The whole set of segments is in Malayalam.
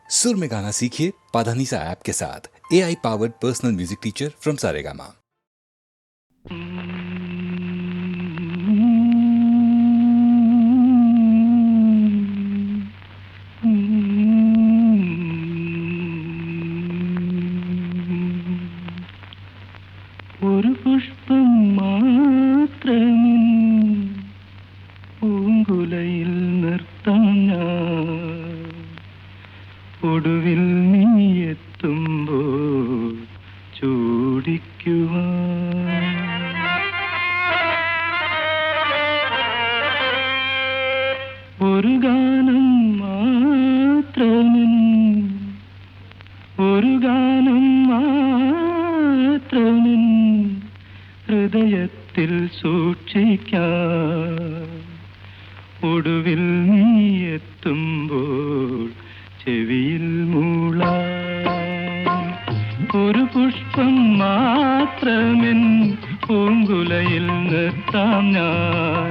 सुर में गाना सीखिए पाधानीसा ऐप के साथ। AI powered personal music teacher from Saregama. ഒരു പുഷ്പം മാത്രമിൻ പൂങ്കുലയിൽ നിർത്താം ഞാൻ, ഒടുവിൽ നീ എത്തുമ്പോൾ ചൂടിക്കുവാൻ. ഒരു ഗാനം മാത്രമിൻ, ഒരു ഗാനം മാത്രമിൻ ഹൃദയത്തിൽ സൂക്ഷിക്കാം, ഒടുവിൽ നീ എത്തുമ്പോൾ ചെവിയിൽ മൂളാം. ഒരു പുഷ്പം മാത്രമിൻ പൂങ്കുലയിൽ നിർത്താം ഞാൻ,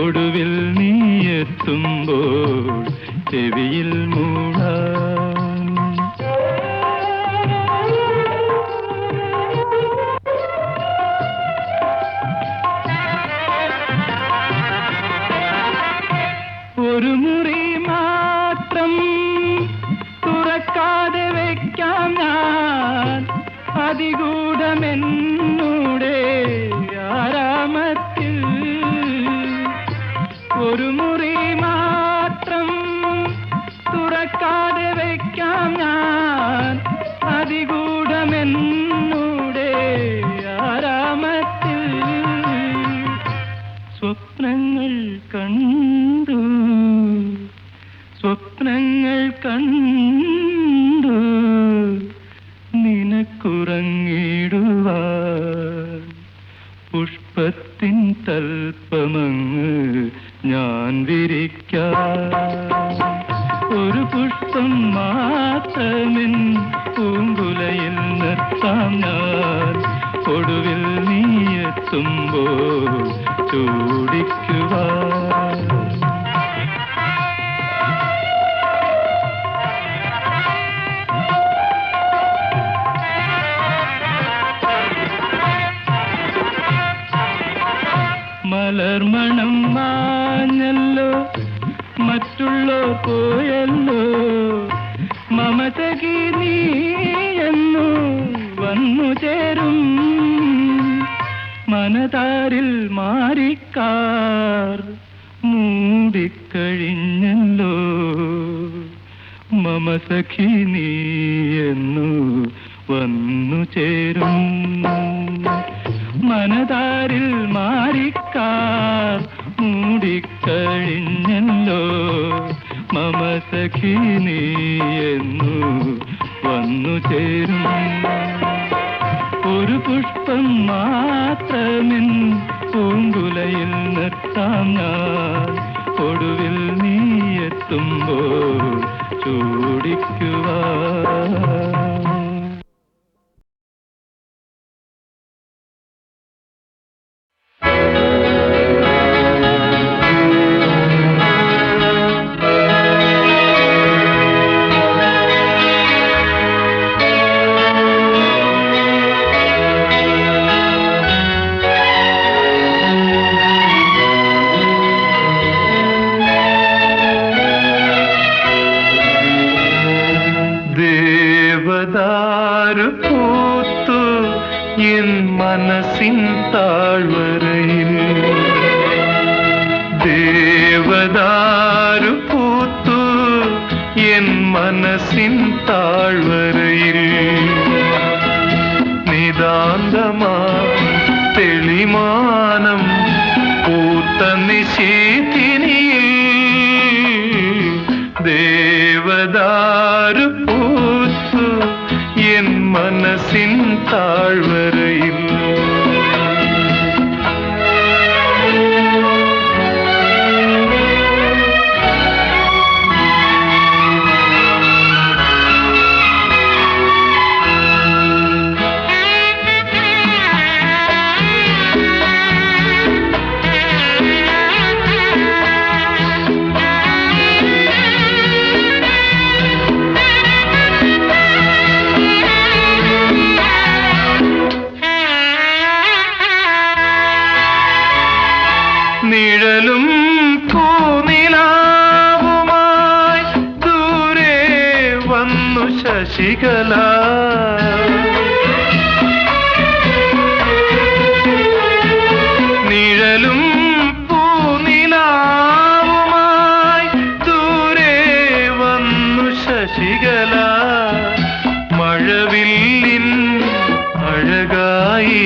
ഒടുവിൽ നീ എത്തുമ്പോൾ ചെവിയിൽ മൂളാം. ഒരു മുറി മാത്രം തുറക്കാതെ വയ്ക്കാം ഞാൻ, അതിഗൂഢമെന്നൂടെ ആരാമത്തിൽ. ഒരു മുറി മാത്രം തുറക്കാതെ വയ്ക്കാം ഞാൻ, അതിഗൂഢമെന്നൂടെ ആരാമത്തിൽ. സ്വപ്നങ്ങൾ കണ്ടു, സ്വപ്നങ്ങൾ കണ്ടു നിനക്കുറങ്ങിടുവാൻ, പുഷ്പത്തിൻ തൽപ്പമങ്ങ് ഞാൻ വിരിക്കാം. ഒരു പുഷ്പം മാത്രമിൻ പൂങ്കുലയിൽ നിർത്താം ഞാൻ, ഒടുവിൽ നീ എത്തുമ്പോൾ ചൂടിക്കുവാൻ. മലർമണം മാഞ്ഞല്ലോ, മറ്റുള്ളോർ പോയല്ലോ, മമതകി നീ എന്നു വന്നു ചേരും. മനതാരിൽ മാറിക്കാർ മൂടിക്കഴിഞ്ഞല്ലോ, മമ സഖി നീ എന്നു വന്നു ചേരും. മനതാരിൽ മാറിക്കാർ മൂടിക്കഴിഞ്ഞല്ലോ, മമ സഖി നീ എന്നു വന്നു ചേരും. ഒരു പുഷ്പം മാത്രമിൻ പൂങ്കുലയിൽ നിർത്താം ഞാൻ, ഒടുവിൽ നീ എത്തുമ്പോൾ ചൂടിക്കുവാൻ. ദേവദാരു പൂത്തു എൻ മനസ്സിൻ താഴ്വരയിൽ, ദേവദാരു പൂത്തു എൻ മനസ്സിൻ താഴ്വരയിൽ. നിതാന്തമാ തെളിമാനം പൂത്ത നിശീതിനിയിൽ, ദേവദാരു പൂത്തു എൻ മനസ്സിൻ താഴ്വരയിൽ. ശശികല. നിഴലും പൂനിലാവുമായി ദൂരെ വന്നു ശശികല. മഴവില്ലിൻ അഴകായി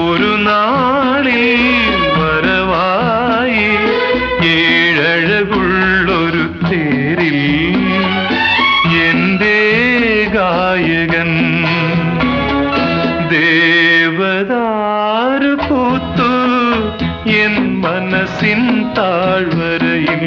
ഒരു നാളിൽ വരവായി ഏഴഴകുള്ളൊരു തേരിൽ എന്റെ ഗായകൻ. ദേവദാരു പൂത്തു എൻ മനസ്സിൻ താഴ്വരയിൽ.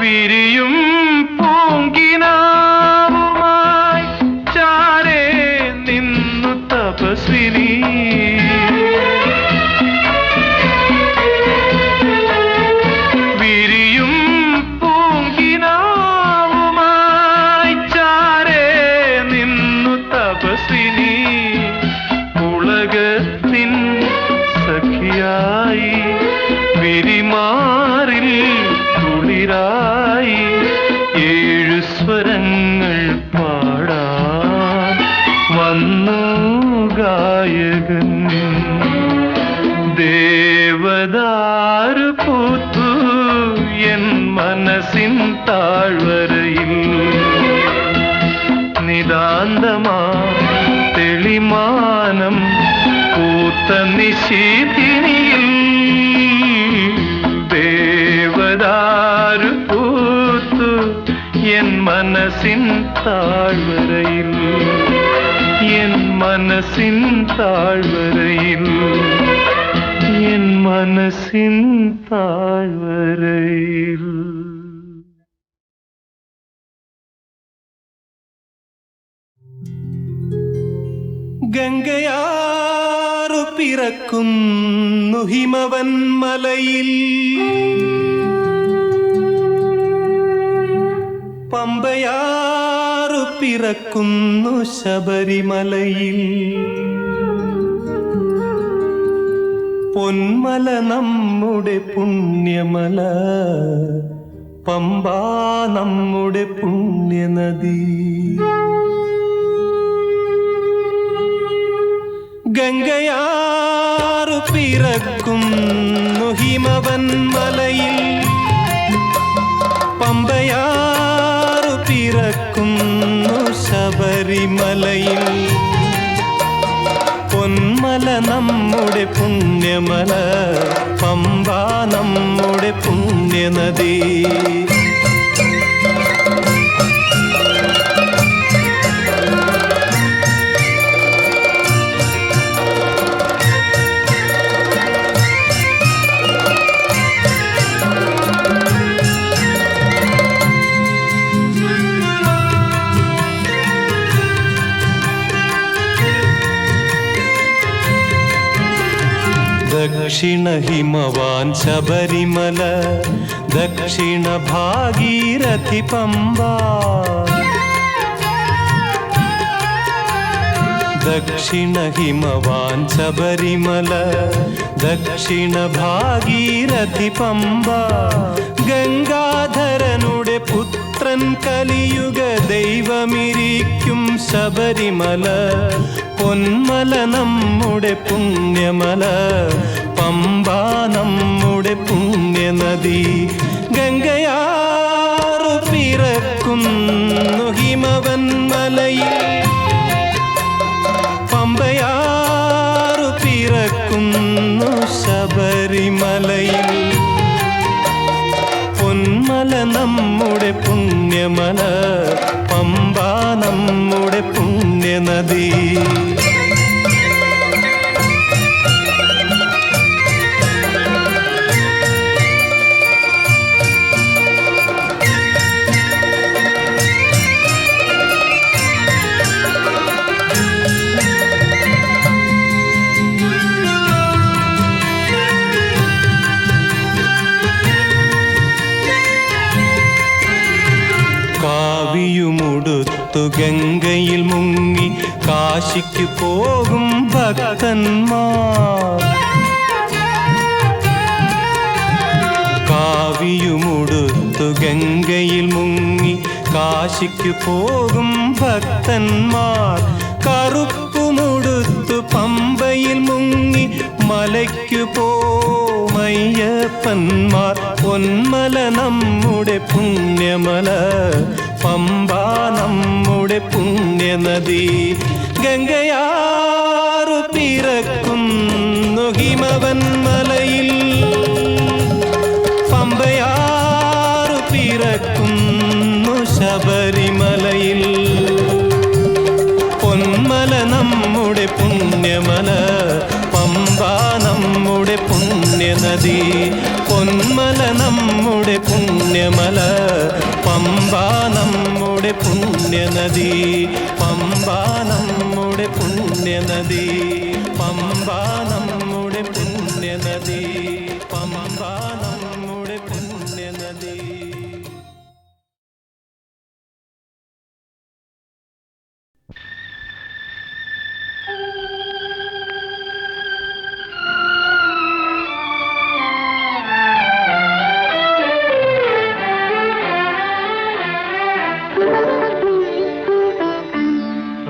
വിരിയും പൂങ്കിനാവുമായി ചാരേ നിന്നു തപസ്വിനി. വിരിയും പൂങ്കിനാവുമായി ചാരേ നിന്നു തപസ്വിനി. ഉലകത്തിൻ സഖിയായി വിരിമാറിൽ കുളിരായി ഏഴു സ്വരങ്ങൾ പാടാൻ വന്നു ഗായകൻ. ദേവദാരു പൂത്തു എൻ മനസ്സിൻ താഴ്വരയിൽ. നിതാന്തമാ തെളിമാനം പൂത്ത നിശീതിനിയിൽ. ദേവദാരു പൂത്തു എൻ മനസ്സിൻ താഴ്വരയിൽ. എൻ മനസ്സിൻ താഴ്വരയിൽ. എൻ മനസ്സിൻ താഴ്വരയിൽ. ഗംഗയാറു പിറക്കുന്നു ഹിമവൻ മലയിൽ. പമ്പയാറു പിറക്കുന്നു ശബരിമലയിൽ. പൊന്മല നമ്മുടെ പുണ്യമല, പമ്പ നമ്മുടെ പുണ്യനദി. ഗംഗയാറു പിറക്കുന്നു ഹിമവൻ മലയിൽ. പമ്പയാറു പിറക്കുന്നു ശബരിമലയിൽ. പൊന്മല നമ്മുടെ പുണ്യമല, പമ്പ നമ്മുടെ പുണ്യനദി. ദക്ഷിണ ഹിമവാൻ ശബരിമല, ദക്ഷിണ ഭാഗീരഥി പമ്പ. ദക്ഷിണ ഹിമവാൻ ശബരിമല, ദക്ഷിണ ഭാഗീരഥി പമ്പ. ഗംഗാധരനുടെ പുത്രൻ കലിയുഗ ദൈവമിരിക്കും ശബരിമല. പൊന്മല നമ്മുടെ പുണ്യമല, പമ്പ നമ്മുടെ പുണ്യനദി. ഗംഗയാറു പിറക്കുന്നു ഹിമവൻ മലയിൽ. പമ്പയാറു പിറക്കുന്നു ശബരിമലയിൽ. പൊന്മല നമ്മുടെ പുണ്യമല, പമ്പ നമ്മുടെ പുണ്യനദി. കാവിയുമുടുത്തു ഗംഗയിൽ മുങ്ങി കാശിക്ക് പോകും ഭക്തന്മാർ. കാവിയുമുടുത്തു ഗംഗയിൽ മുങ്ങി കാശിക്ക് പോകും ഭക്തന്മാർ. കറുപ്പുമുടുത്തു പമ്പയിൽ മുങ്ങി മലയ്ക്കു പോമയ്യപ്പന്മാർ. പൊന്മല നമ്മുടെ പുണ്യമല, പമ്പ നമ്മുടെ പുണ്യനദി. ഗംഗയാറു പിറക്കുന്നു ഹിമവന്മലയിൽ, പമ്പയാറു പിറക്കുന്നു ശബരിമലയിൽ. പൊന്മല നമ്മുടെ പുണ്യമല, പമ്പ നമ്മുടെ പുണ്യനദി. പൊന്മല നമ്മുടെ പുണ്യമല, പമ്പ നമ്മുടെ പുണ്യനദി. പമ്പ നമ്മുടെ പുണ്യനദി, പമ്പ നമ്മുടെ പുണ്യനദി, പമ്പ നമ്മുടെ പുണ്യനദി.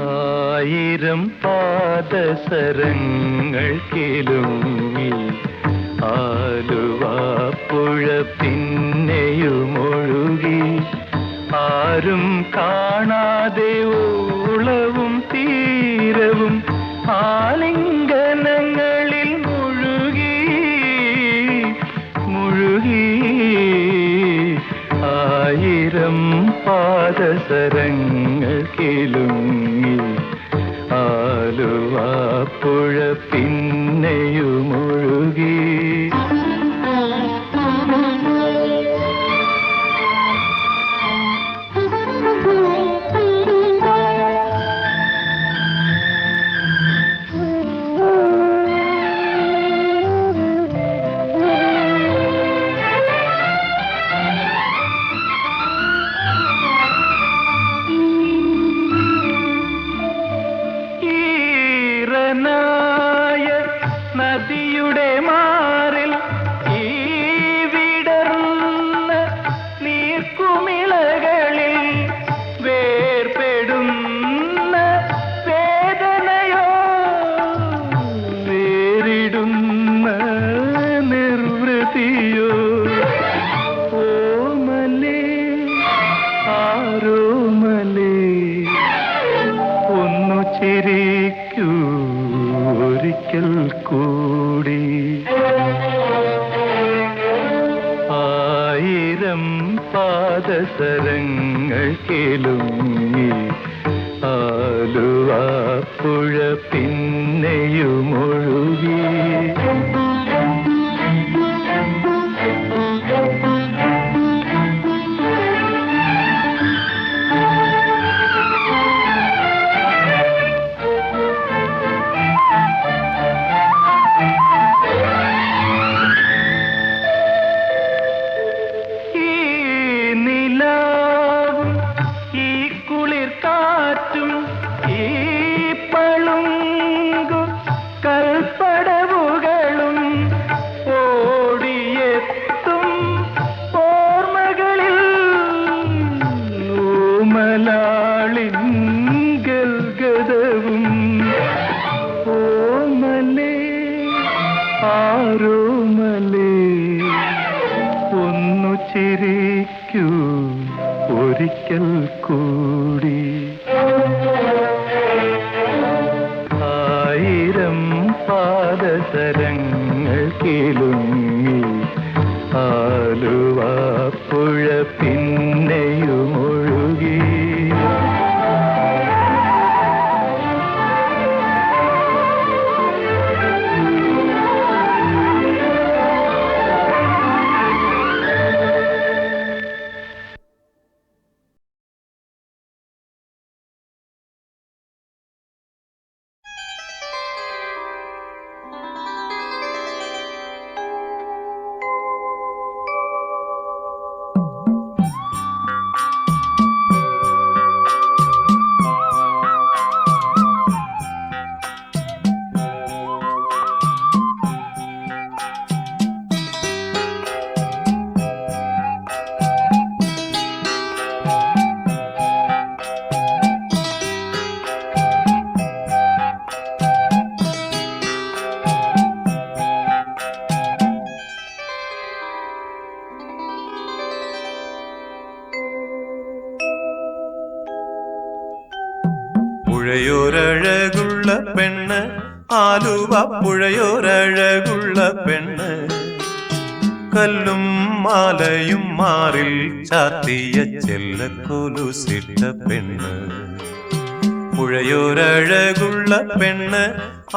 ആയിരം പാദസരങ്ങൾ കിലുങ്ങി ആലുവാപ്പുഴ പിന്നെയുമൊഴുകി. ആരും കാണാതെ ഓളവും തീരവും ആലിംഗനങ്ങളിൽ മുഴുകി മുഴുകി. ആയിരം പാദസരങ്ങൾ കിലുങ്ങി ആലുവാപ്പുഴ പിന്നെയുമൊഴുകി. നദിയുടെ മാറിൽ ഈ വിടർന്ന നീർക്കുമിളകളിൽ വേർപെടുന്ന വേദനയോ വേറിടുന്ന നിർവൃതിയോ. ഓമലേ ആരോമലേ ഒന്നു ചിരിക്കൂ ഒരിക്കൽ കൂടി. ആയിരം പാദസരങ്ങൾ കിലുങ്ങി ആലുവാപ്പുഴ പിന്നെയുമൊഴുകി. ആരോമലേ ഒന്നു ചിരിക്കൂ ഒരിക്കൽ കൂടി. ആയിരം പാദസരങ്ങൾ കിലുങ്ങി ആലുവാപ്പുഴ പിന്നെയുമൊഴുകി. പുഴയോരഴകുള്ള പെണ്ണ്, ആലുവ പുഴയോരഴകുള്ള പെണ്ണ്, കല്ലും മാലയും മാറിൽ ചാത്തിയ ചെല്ലക്കൊലുസിട്ട പെണ്ണ്. പുഴയോരഴകുള്ള പെണ്ണ്,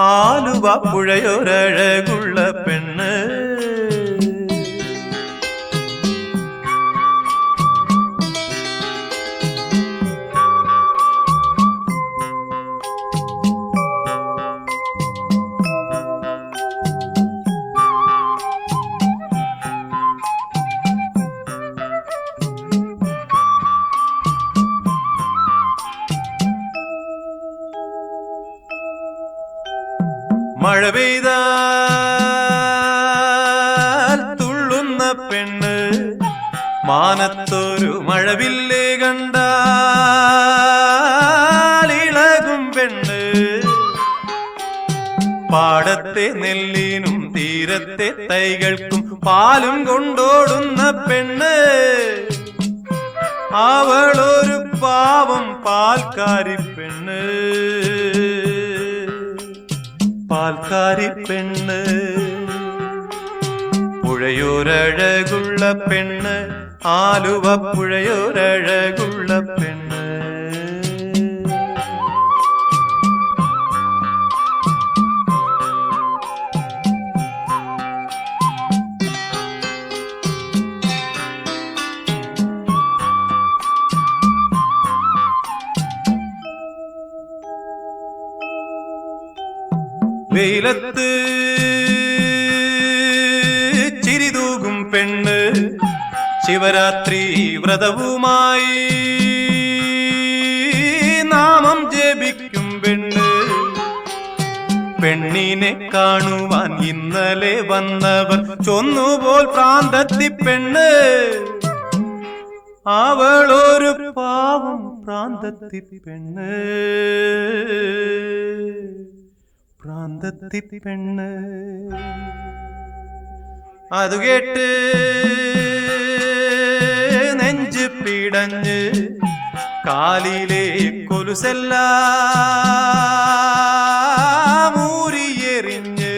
ആലുവ പുഴയോരഴകുള്ള പെണ്ണ്. മഴ പെയ്താൽ തുള്ളുന്ന പെണ്ണ്, മാനത്തൊരു മഴവില്ലേ കണ്ടാൽ ഇളകും പെണ്ണ്. പാടത്തെ നെല്ലിനും തീരത്തെ തൈകൾക്കും പാലും കൊണ്ടോടുന്ന പെണ്ണ്, അവളൊരു പാവം പാൽക്കാരി പെണ്ണ്, പാൽക്കാരി പെണ്ണ്. പുഴയോരഴകുള്ള പെണ്ണ്, ആലുവ പുഴയോരഴകുള്ള പെണ്ണ്. വെയിലത്ത് ചിരിതൂകും പെണ്ണ്, ശിവരാത്രി വ്രതവുമായി നാമം ജപിക്കും പെണ്ണ്. പെണ്ണിനെ കാണുവാൻ ഇന്നലെ വന്നവർ ചൊന്നുപോൽ പ്രാന്തത്തി പെണ്ണ്, അവളൊരു പാവം പ്രാന്തത്തി പെണ്ണ്, പ്രാന്തത്തി പെണ്ണ്. അതു കേട്ട് നെഞ്ച് പിടഞ്ഞ് കാലിലെ കൊലുസെല്ലാം ഊരിയെറിഞ്ഞ്,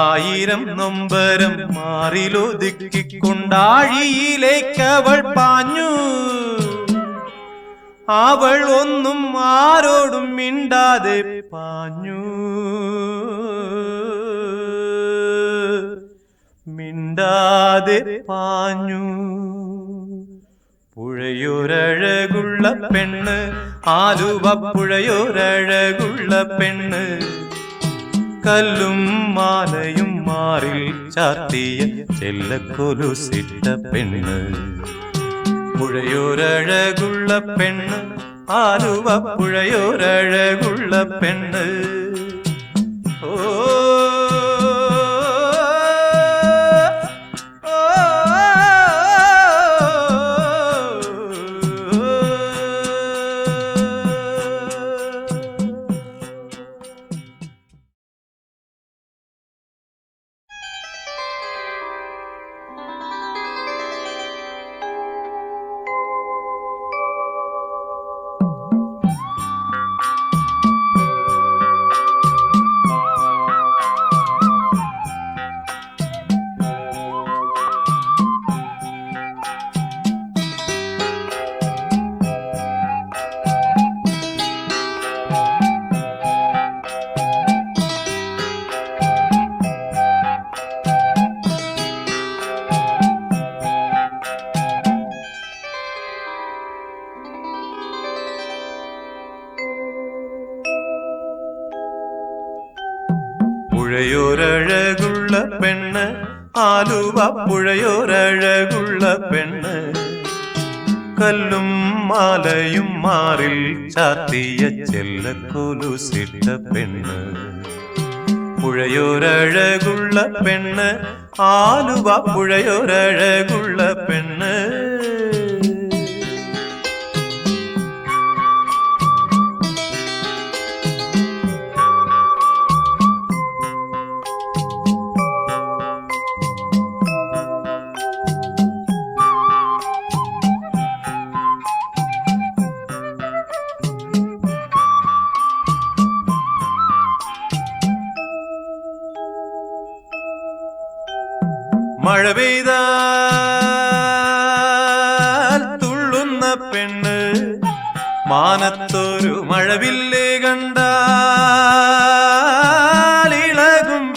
ആയിരം നൊമ്പരം മാറിലൊതുക്കിക്കൊണ്ടാഴിയിലേക്കവൾ പാഞ്ഞു. അവൾ ഒന്നും ആരോടും മിണ്ടാതെ പാഞ്ഞു, മിണ്ടാതെ പാഞ്ഞു. പുഴയോരഴകുള്ള പെണ്ണ്, ആലുവ പുഴയോരഴകുള്ള പെണ്ണ്, കല്ലും മാലയും മാറിൽ ചാത്തിയ ചെല്ലക്കൊലുസിട്ട പെണ്ണ്. പുഴയോരഴകുള്ള പെണ്ണ്, ആലുവ പുഴയോരഴകുള്ള പെണ്ണ്. ഓ പുഴയോരഴകുള്ള പെണ്ണ്, ആലുവ പുഴയോരഴകുള്ള പെണ്ണ്, കല്ലും മാലയും മാറിൽ ചാത്തിയ ചെല്ലക്കൊലുസിട്ട പെണ്ണ്. പുഴയോരഴകുള്ള പെണ്ണ്, ആലുവ പുഴയോരഴകുള്ള പെണ്ണ്. പെണ്ണ് മാനത്തൊരു മഴവില്ലേ കണ്ടാലിളകും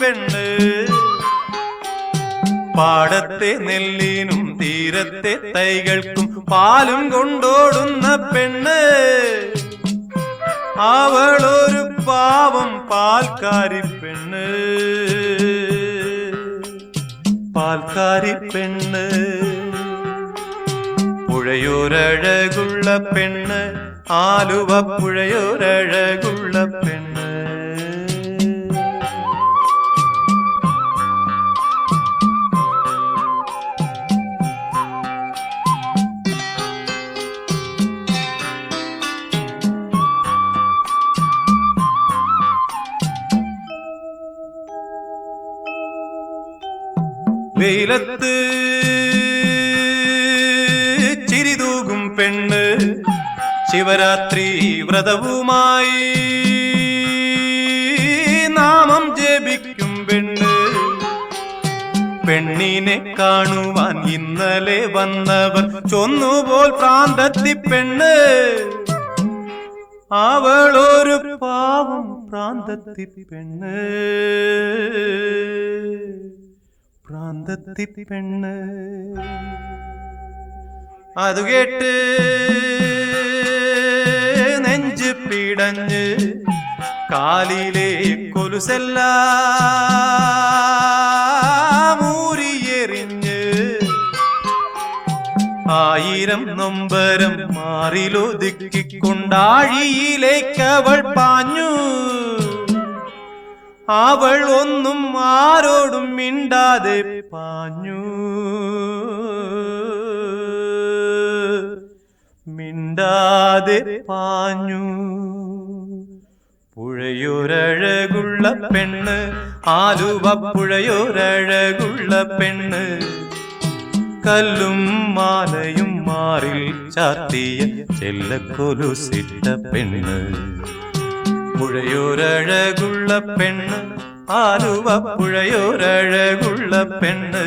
പെണ്ണ് പാടത്തെ നെല്ലിനും തീരത്തെ തൈകൾക്കും പാലും കൊണ്ടോടുന്ന പെണ്ണ് അവളൊരു പാവം പാൽക്കാരി പെണ്ണ് പാൽക്കാരി പെണ്ണ് പുഴയോരഴകുള്ള പെണ്ണ് ആലുവ പുഴയോരഴകുള്ള പെണ്ണ് വെയിലത്ത് ചിരിതൂകും പെണ്ണ് ശിവരാത്രി വ്രതവുമായി നാമം ജപിക്കും പെണ്ണ് പെണ്ണിനെ കാണുവാൻ ഇന്നലെ വന്നവർ ചൊന്നുപോൽ പ്രാന്തത്തി പെണ്ണ് അവളൊരു പാവം പ്രാന്തത്തി പെണ്ണ് പ്രാന്തത്തി പെണ്ണ് അതു കേട്ട് നെഞ്ച് പിടഞ്ഞ് കാലിലെ കൊലുസെല്ലാം ഊരിയെറിഞ്ഞ് ആയിരം നൊമ്പരം മാറിലൊതുക്കിക്കൊണ്ടാഴിയിലേക്കവൾ പാഞ്ഞു അവൾ ഒന്നും ആരോടും മിണ്ടാതെ പാഞ്ഞു മിണ്ടാതെ പാഞ്ഞു പുഴയോരഴകുള്ള പെണ്ണ് ആലുവ പുഴയോരഴകുള്ള പെണ്ണ് കല്ലും മാലയും മാറിൽ ചാർത്തിയ ചെല്ലക്കൊലുസിട്ട പെണ്ണ് പുഴയോരഴകുള്ള പെണ്ണ് ആലുവ പുഴയോരഴകുള്ള പെണ്ണ്